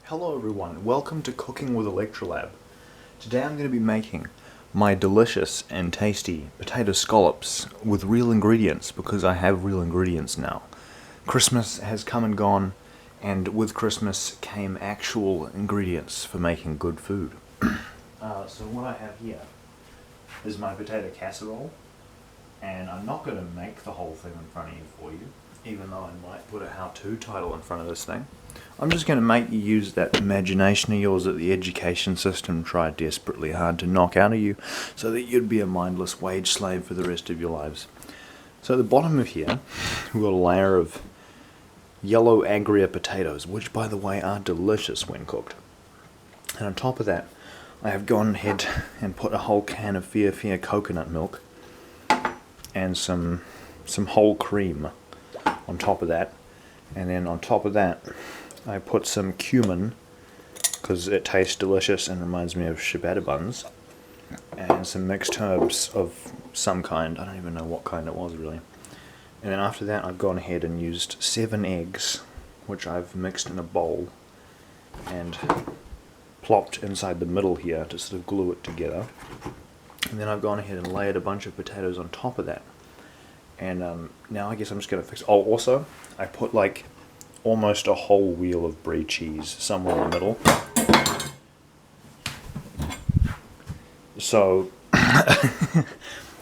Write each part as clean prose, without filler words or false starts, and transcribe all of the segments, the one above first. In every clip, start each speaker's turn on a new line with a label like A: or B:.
A: Hello everyone, welcome to Cooking with Olectralab. Today I'm going to be making my delicious and tasty potato scallops with real ingredients because I have real ingredients now. Christmas has come and gone, and with Christmas came actual ingredients for making good food. So what I have here is my potato casserole, and I'm not going to make the whole thing in front of you for you, even though I might put a how-to title in front of this thing. I'm just going to make you use that imagination of yours that the education system tried desperately hard to knock out of you so that you'd be a mindless wage slave for the rest of your lives. So at the bottom of here, we've got a layer of yellow agria potatoes, which by the way are delicious when cooked. And on top of that, I have gone ahead and put a whole can of Fia coconut milk and some whole cream on top of that. And then on top of that, I put some cumin because it tastes delicious and reminds me of ciabatta buns, and some mixed herbs of some kind. I don't even know what kind it was really. And then after that, I've gone ahead and used 7 eggs, which I've mixed in a bowl and plopped inside the middle here to sort of glue it together. And then I've gone ahead and layered a bunch of potatoes on top of that. And now I guess I'm just going to fix... Oh, also, I put like almost a whole wheel of brie cheese somewhere in the middle. So,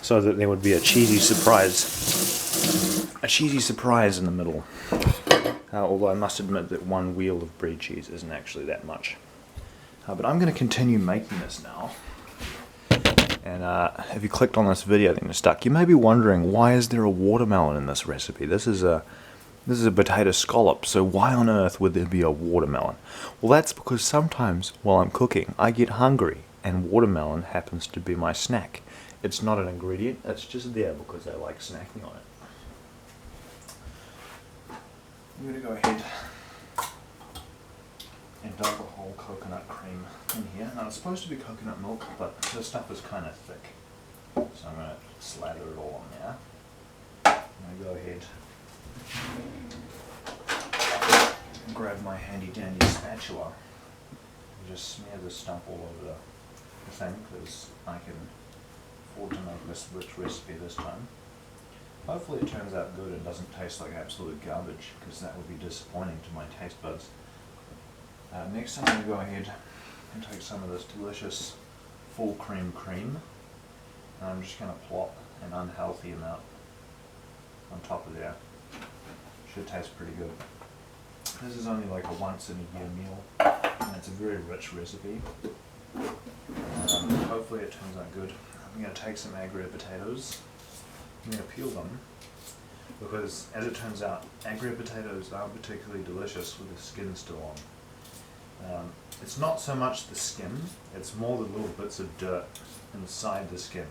A: so that there would be a cheesy surprise. A cheesy surprise in the middle. Although I must admit that one wheel of brie cheese isn't actually that much. But I'm going to continue making this now. And if you clicked on this video then you're stuck, you may be wondering, why is there a watermelon in this recipe? This is a potato scallop, so why on earth would there be a watermelon? Well, that's because sometimes while I'm cooking I get hungry and watermelon happens to be my snack. It's not an ingredient, it's just there because I like snacking on it. I'm going to go ahead and dump a whole coconut cream in here. Now it's supposed to be coconut milk, but this stuff is kind of thick, so I'm going to slather it all on there. I'm going to go ahead and grab my handy dandy spatula and just smear this stuff all over the thing because I can afford to make this recipe this time. Hopefully it turns out good and doesn't taste like absolute garbage, because that would be disappointing to my taste buds. Next I'm going to go ahead and take some of this delicious full cream and I'm just going to plop an unhealthy amount on top of there. Should taste pretty good. This is only like a once in a year meal, and it's a very rich recipe. Hopefully it turns out good. I'm going to take some agria potatoes. I'm going to peel them because, as it turns out, agria potatoes aren't particularly delicious with the skin still on. It's not so much the skin, it's more the little bits of dirt inside the skin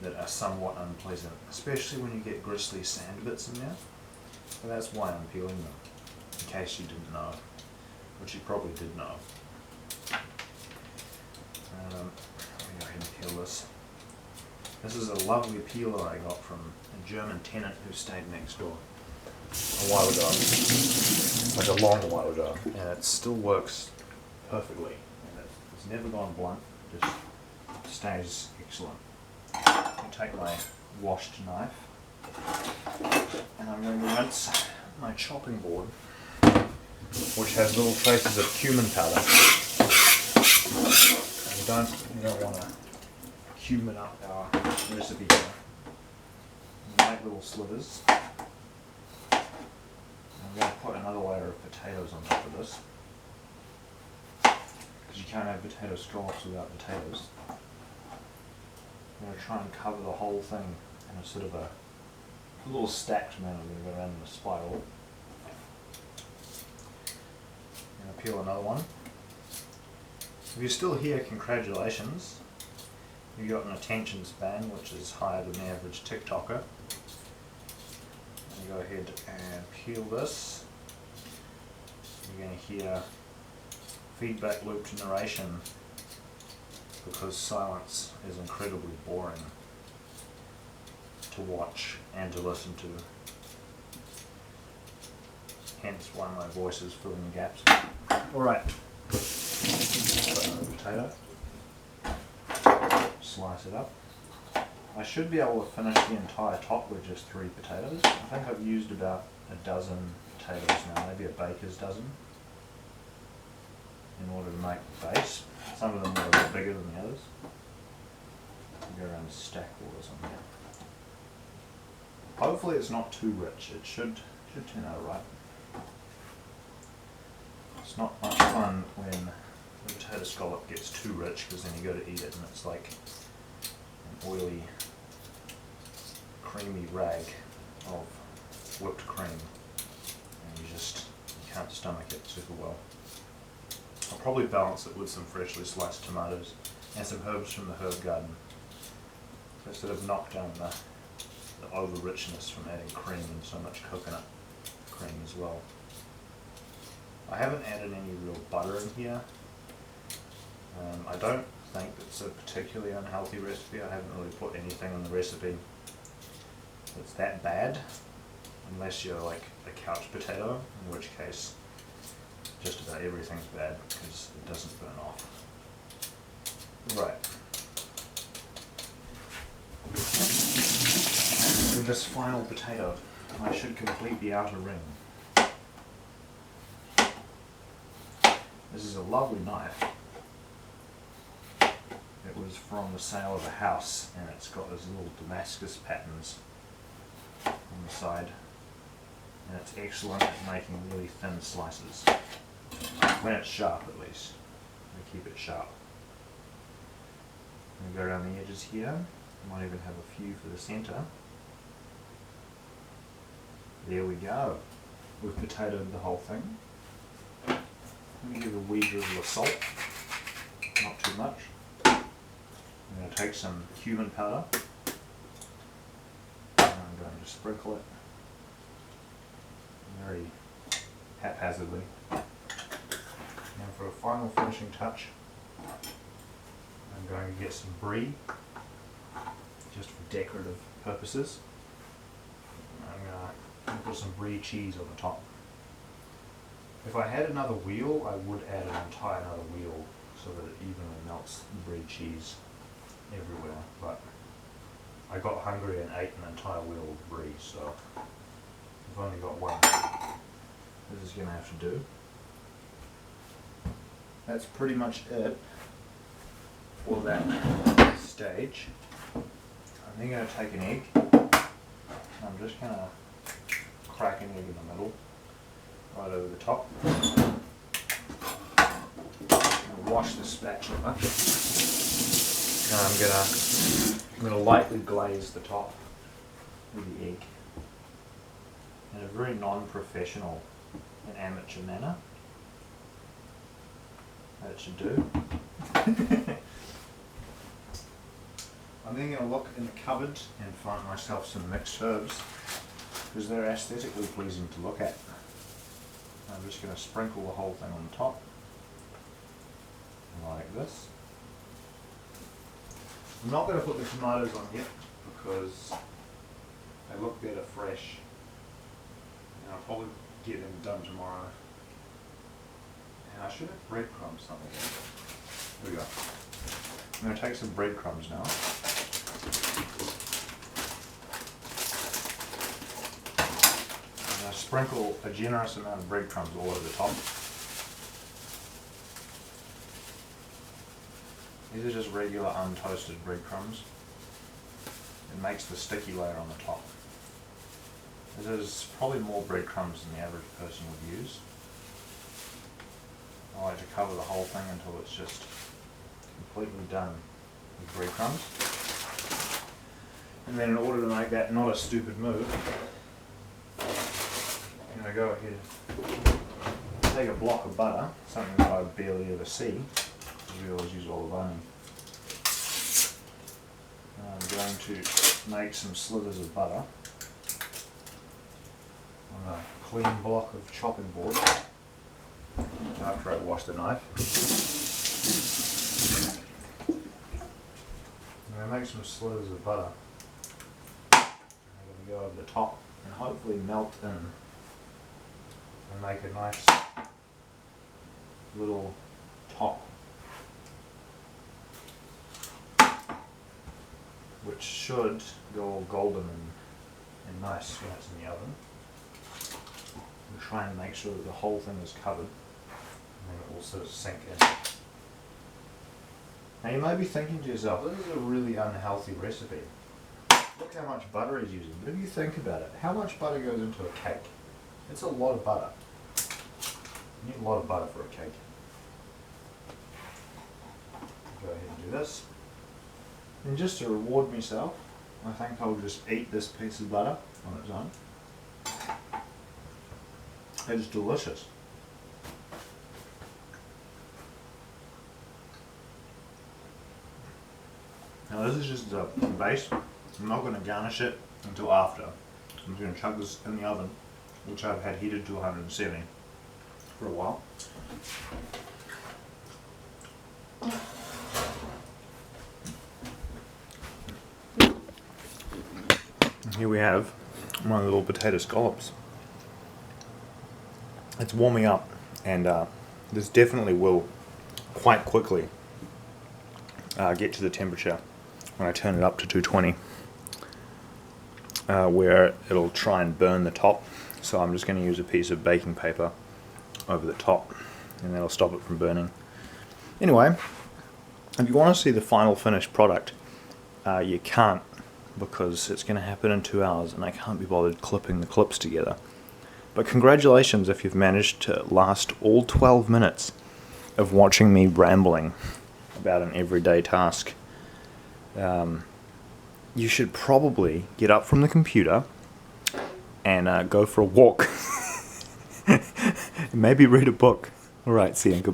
A: that are somewhat unpleasant, especially when you get gristly sand bits in there. So that's why I'm peeling them, in case you didn't know, which you probably did know. Let me go ahead and peel this. This is a lovely peeler I got from a German tenant who stayed next door a while ago, like a long while ago, and it still works perfectly, and it's never gone blunt, it just stays excellent. I take my washed knife and I'm going to rinse my chopping board, which has little traces of cumin powder. And you don't want to cumin up our recipe here. You make little slivers. I'm going to put another layer of potatoes on top of this, because you can't have potato scallops without potatoes. I'm going to try and cover the whole thing in a sort of a little stacked manner. I'm going to go around in a spiral. I'm going to peel another one. If you're still here, congratulations. You've got an attention span which is higher than the average TikToker. Go ahead and peel this. You're going to hear feedback looped narration because silence is incredibly boring to watch and to listen to. hence why my voice is filling the gaps. Alright, potato, slice it up. I should be able to finish the entire top with just 3 potatoes. I think I've used about a dozen potatoes now, maybe a baker's dozen, in order to make the base. Some of them are a bit bigger than the others. I'll go around and stack all this on here. Hopefully it's not too rich. It should turn out right. It's not much fun when the potato scallop gets too rich, because then you go to eat it and it's like an oily, creamy rag of whipped cream, and you can't stomach it super well. I'll probably balance it with some freshly sliced tomatoes and some herbs from the herb garden, so sort of knock down the over richness from adding cream and so much coconut cream as well. I haven't added any real butter in here. I don't think it's a particularly unhealthy recipe. I haven't really put anything in the recipe that's that bad, unless you're like a couch potato, in which case just about everything's bad because it doesn't burn off. Right. With this final potato, I should complete the outer ring. This is a lovely knife. It was from the sale of a house, and it's got those little Damascus patterns on the side, and it's excellent at making really thin slices. When it's sharp, at least. We keep it sharp. I'm going to go around the edges here. Might even have a few for the centre. There we go. We've potatoed the whole thing. Let me give a wee drizzle of salt. Not too much. I'm going to take some cumin powder. And I'm going to sprinkle it very haphazardly. And for a final finishing touch, I'm going to get some brie, just for decorative purposes. I'm going to put some brie cheese on the top. If I had another wheel, I would add another wheel so that it evenly melts the brie cheese everywhere, but I got hungry and ate an entire wheel of brie, so I've only got one. This is going to have to do. That's pretty much it for that stage. I'm then going to take an egg. I'm just going to crack an egg in the middle, right over the top. I'll wash the spatula. And I'm going to lightly glaze the top with the egg in a very non-professional and amateur manner. That should do. I'm then going to look in the cupboard and find myself some mixed herbs, because they're aesthetically pleasing to look at. I'm just going to sprinkle the whole thing on the top, like this. I'm not going to put the tomatoes on yet, because they look better fresh, and I'll probably get them done tomorrow. And I should have breadcrumbs somewhere. There we go. I'm going to take some breadcrumbs now. I'm going to sprinkle a generous amount of breadcrumbs all over the top. These are just regular untoasted breadcrumbs. It makes the sticky layer on the top. This is probably more breadcrumbs than the average person would use. I like to cover the whole thing until it's just completely done with breadcrumbs. And then in order to make that not a stupid move, I'm going to go ahead and take a block of butter, something that I barely ever see, because we always use olive only. I'm going to make some slivers of butter on a clean block of chopping board after I wash the knife. I'm going to make some slivers of butter. I'm going to go over the top and hopefully melt in and make a nice little top, which should go all golden and nice when it's in the oven. We'll try and make sure that the whole thing is covered, and then it will sort of sink in. Now you may be thinking to yourself, this is a really unhealthy recipe. Look how much butter he's using. But if you think about it, how much butter goes into a cake? It's a lot of butter. You need a lot of butter for a cake. Go ahead and do this. And just to reward myself, I think I'll just eat this piece of butter on its own. It's delicious. Now this is just the base. I'm not going to garnish it until after. I'm just going to chuck this in the oven, which I've had heated to 170 for a while. Here we have my little potato scallops. It's warming up, and this definitely will quite quickly get to the temperature when I turn it up to 220, where it'll try and burn the top. So I'm just going to use a piece of baking paper over the top, and that'll stop it from burning. Anyway, if you want to see the final finished product, you can't, because it's going to happen in 2 hours and I can't be bothered clipping the clips together. But congratulations if you've managed to last all 12 minutes of watching me rambling about an everyday task. You should probably get up from the computer and go for a walk. Maybe read a book. Alright, see you. Goodbye.